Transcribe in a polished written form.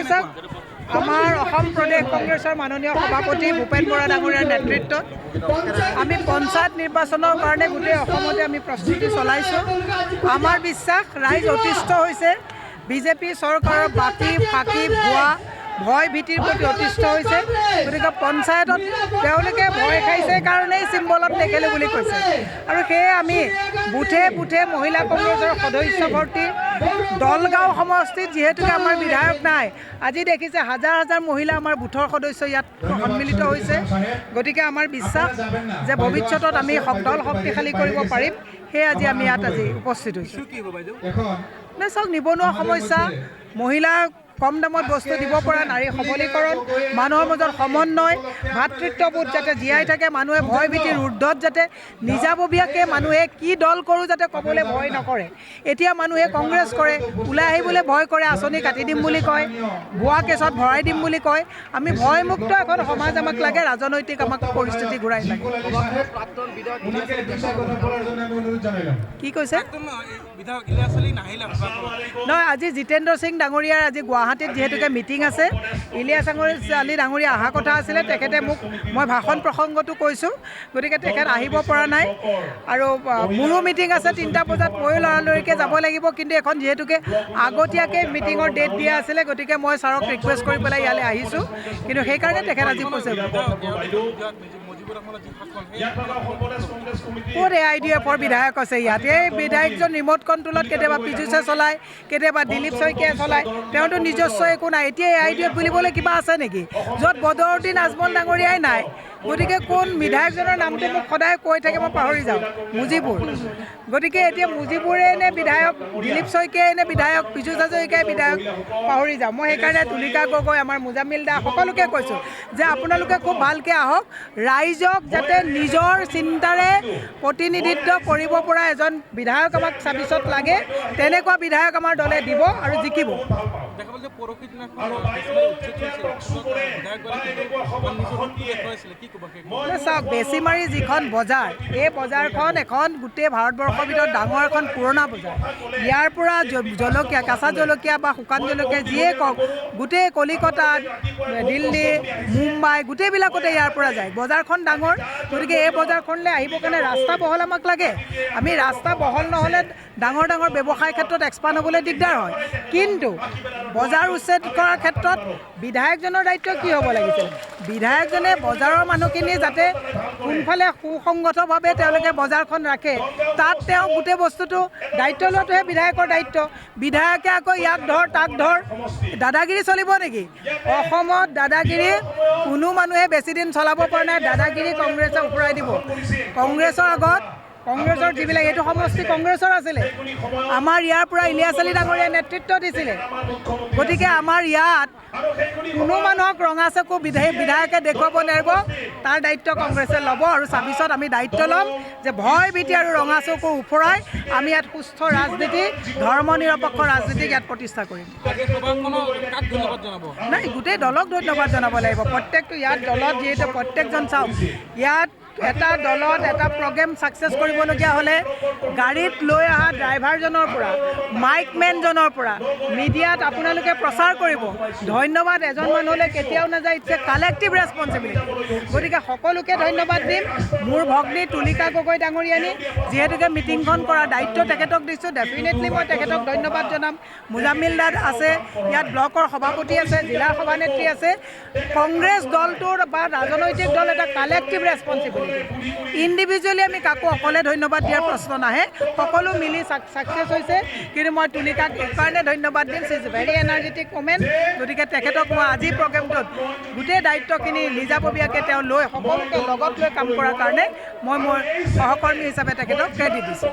চাওক আমাৰ অসম প্ৰদেশ কংগ্ৰেছৰ মাননীয় সভাপতি ভূপেন বৰা ডাঙৰীয়াৰ নেতৃত্বত আমি পঞ্চায়ত নিৰ্বাচনৰ কাৰণে গোটেই অসমতে আমি প্ৰস্তুতি চলাইছোঁ। আমাৰ বিশ্বাস ৰাইজ অতিষ্ঠ হৈছে। বিজেপি চৰকাৰৰ বাকী ফাঁকি ভুৱা ভয় ভীতিৰ প্ৰতি অতিষ্ঠ হৈছে। গতিকে পঞ্চায়তত তেওঁলোকে ভয় খাইছে কাৰণেই চিম্বলত নেখেলোঁ বুলি কৈছে। আৰু সেয়ে আমি বুথে বুথে মহিলা কংগ্ৰেছৰ সদস্য ভৰ্তি দলগাঁও সমষ্টিত যিহেতুকে আমাৰ বিধায়ক নাই, আজি দেখিছে হাজাৰ হাজাৰ মহিলা আমাৰ বুথৰ সদস্য ইয়াত সন্মিলিত হৈছে। গতিকে আমাৰ বিশ্বাস যে ভৱিষ্যতত আমি দল শক্তিশালী কৰিব পাৰিম। সেয়ে আজি আমি ইয়াত উপস্থিত হৈছোঁ। চাওক নিবনুৱা সমস্যা, মহিলা কম দামত বস্তু দিব পৰা, নাৰী সবলীকৰণ, মানুহৰ মাজত সমন্বয়, ভাতৃত্ববোধ যাতে জীয়াই থাকে, মানুহে ভয় ভীতিৰ ঊৰ্ধত যাতে নিজাববীয়াকৈ মানুহে কি দল কৰোঁ যাতে ক'বলৈ ভয় নকৰে। এতিয়া মানুহে কংগ্ৰেছ কৰে, ওলাই আহিবলৈ ভয় কৰে, আঁচনি কাটি দিম বুলি কয়, ভুৱা কেছত ভৰাই দিম বুলি কয়। আমি ভয়মুক্ত এখন সমাজ আমাক লাগে, ৰাজনৈতিক আমাক পৰিস্থিতি ঘূৰাই লাগে। কি কৈছে? নহয়, আজি জিতেন্দ্ৰ সিং ডাঙৰীয়াৰ আজি গুৱাহাটীত যিহেতুকে মিটিং আছে, ইলিয়াছ আলী ডাঙৰীয়া অহা কথা আছিলে। তেখেতে মোক মই ভাষণ প্ৰসংগটো কৈছোঁ, গতিকে তেখেত আহিব পৰা নাই। আৰু মোৰো মিটিং আছে 3টা বজাত, ময়ো লৰালৰিকৈ যাব লাগিব। কিন্তু এখন যিহেতুকে আগতীয়াকৈ মিটিঙৰ ডেট দিয়া আছিলে, গতিকে মই ছাৰক ৰিকুৱেষ্ট কৰি পেলাই ইয়ালৈ আহিছোঁ। কিন্তু সেইকাৰণে তেখেত আজি কৈছে ক'ত AIDFৰ বিধায়ক আছে ইয়াত? এই বিধায়কজন ৰিম'ট কণ্ট্ৰলত কেতিয়াবা পীযুষে চলায়, কেতিয়াবা দিলীপ শইকীয়াই চলায়। তেওঁতো নিজস্ব একো নাই। এতিয়া AIDF বুলিবলৈ কিবা আছে নেকি য'ত বদৰুদ্দিন আজমল ডাঙৰীয়াই নাই? গতিকে কোন বিধায়কজনৰ নামটো মোক সদায় কৈ থাকে, মই পাহৰি যাওঁ, মুজিবুৰ। গতিকে এতিয়া মুজিবুৰে নে বিধায়ক, দিলীপ শইকীয়াই নে বিধায়ক, পীযুষ হাজৰিকাই বিধায়ক, পাহৰি যাওঁ মই। সেইকাৰণে তুলিকা গগৈ, আমাৰ মুজামিল দা সকলোকে কৈছোঁ যে আপোনালোকে খুব ভালকৈ আহক। ৰাইজক যাতে নিজৰ চিন্তাৰে প্ৰতিনিধিত্ব কৰিব পৰা এজন বিধায়ক আমাক ছাব্বিছত লাগে, তেনেকুৱা বিধায়ক আমাৰ দলে দিব আৰু জিকিব। চাওক, বেছিমাৰি যিখন বজাৰ, এই বজাৰখন এখন গোটেই ভাৰতবৰ্ষৰ ভিতৰত ডাঙৰ এখন পুৰণা বজাৰ। ইয়াৰ পৰা জলকীয়া, কেঁচা জলকীয়া বা শুকান জলকীয়া যিয়ে কওক, গোটেই কলিকতা, দিল্লী, মুম্বাই গোটেইবিলাকতে ইয়াৰ পৰা যায়। বজাৰখন ডাঙৰ। গতিকে এই বজাৰখনলৈ আহিবৰ কাৰণে ৰাস্তা বহল আমাক লাগে। আমি ৰাস্তা বহল নহ'লে ডাঙৰ ডাঙৰ ব্যৱসায়ৰ ক্ষেত্ৰত এক্সপাণ্ড হ'বলৈ দিগদাৰ হয়। কিন্তু বজাৰ উচ্ছেদ কৰাৰ ক্ষেত্ৰত বিধায়কজনৰ দায়িত্ব কি হ'ব লাগিছিল? বিধায়কজনে বজাৰৰ মানুহখিনি যাতে কোনফালে সুসংগতভাৱে তেওঁলোকে বজাৰখন ৰাখে, তাত তেওঁ গোটেই বস্তুটো দায়িত্ব লোৱাটোহে বিধায়কৰ দায়িত্ব। বিধায়কে আকৌ ইয়াক ধৰ তাক ধৰ দাদাগিৰি চলিব নেকি? অসমত দাদাগিৰি কোনো মানুহে বেছি দিন চলাব পৰা নাই। দাদাগিৰি কংগ্ৰেছে উফৰাই দিব। কংগ্ৰেছৰ আগত কংগ্ৰেছৰ যিবিলাক, এইটো সমষ্টি কংগ্ৰেছৰ আছিলে, আমাৰ ইয়াৰ পৰা ইলিয়াছ আলী ডাঙৰীয়াই নেতৃত্ব দিছিলে। গতিকে আমাৰ ইয়াত কোনো মানুহক ৰঙা চকু বিধায়কে দেখুৱাব নোৱাৰিব। তাৰ দায়িত্ব কংগ্ৰেছে ল'ব। আৰু 26ত আমি দায়িত্ব ল'ম যে ভয় ভীতি আৰু ৰঙা চকু উফৰাই আমি ইয়াত সুস্থ ৰাজনীতি, ধৰ্ম নিৰপেক্ষ ৰাজনীতিক ইয়াত প্ৰতিষ্ঠা কৰিম। নাই, গোটেই দলক ধন্যবাদ জনাব লাগিব। প্ৰত্যেকটো ইয়াত দলত যিহেতু প্ৰত্যেকজন, চাওক ইয়াত এটা দলত এটা প্ৰগ্ৰেম ছাকচেছ কৰিবলগীয়া হ'লে গাড়ীত লৈ অহা ড্ৰাইভাৰজনৰ পৰা, মাইকমেনজনৰ পৰা, মিডিয়াত আপোনালোকে প্ৰচাৰ কৰিব। ধন্যবাদ এজন মানুহলৈ কেতিয়াও নাযায়। It's a collective responsibility. গতিকে সকলোকে ধন্যবাদ দিম। মোৰ ভগ্নী তুলিকা গগৈ ডাঙৰীয়ানী যিহেতুকে মিটিংখন কৰাৰ দায়িত্ব তেখেতক দিছোঁ, ডেফিনেটলি মই তেখেতক ধন্যবাদ জনাম। মুজামিল দাদ আছে, ইয়াত ব্লকৰ সভাপতি আছে, জিলাৰ সভানেত্ৰী আছে। কংগ্ৰেছ দলটোৰ বা ৰাজনৈতিক দল এটা কালেক্টিভ ৰেছপঞ্চিবিলিটি। ইণ্ডিভিজুৱেলি আমি কাকো অকলে ধন্যবাদ দিয়াৰ প্ৰশ্ন নাহে। সকলো মিলি ছাকচেছ হৈছে। কিন্তু মই তুলিকাক এইকাৰণে ধন্যবাদ দিম, C is very energetic women. গতিকে তেখেতক মই আজি প্ৰগ্ৰেমটোত গোটেই দায়িত্বখিনি নিজাববীয়াকৈ তেওঁ লৈ সকলোকে লগত লৈ কাম কৰাৰ কাৰণে মই মোৰ সহকৰ্মী হিচাপে তেখেতক ক্ৰেডিট দিছোঁ।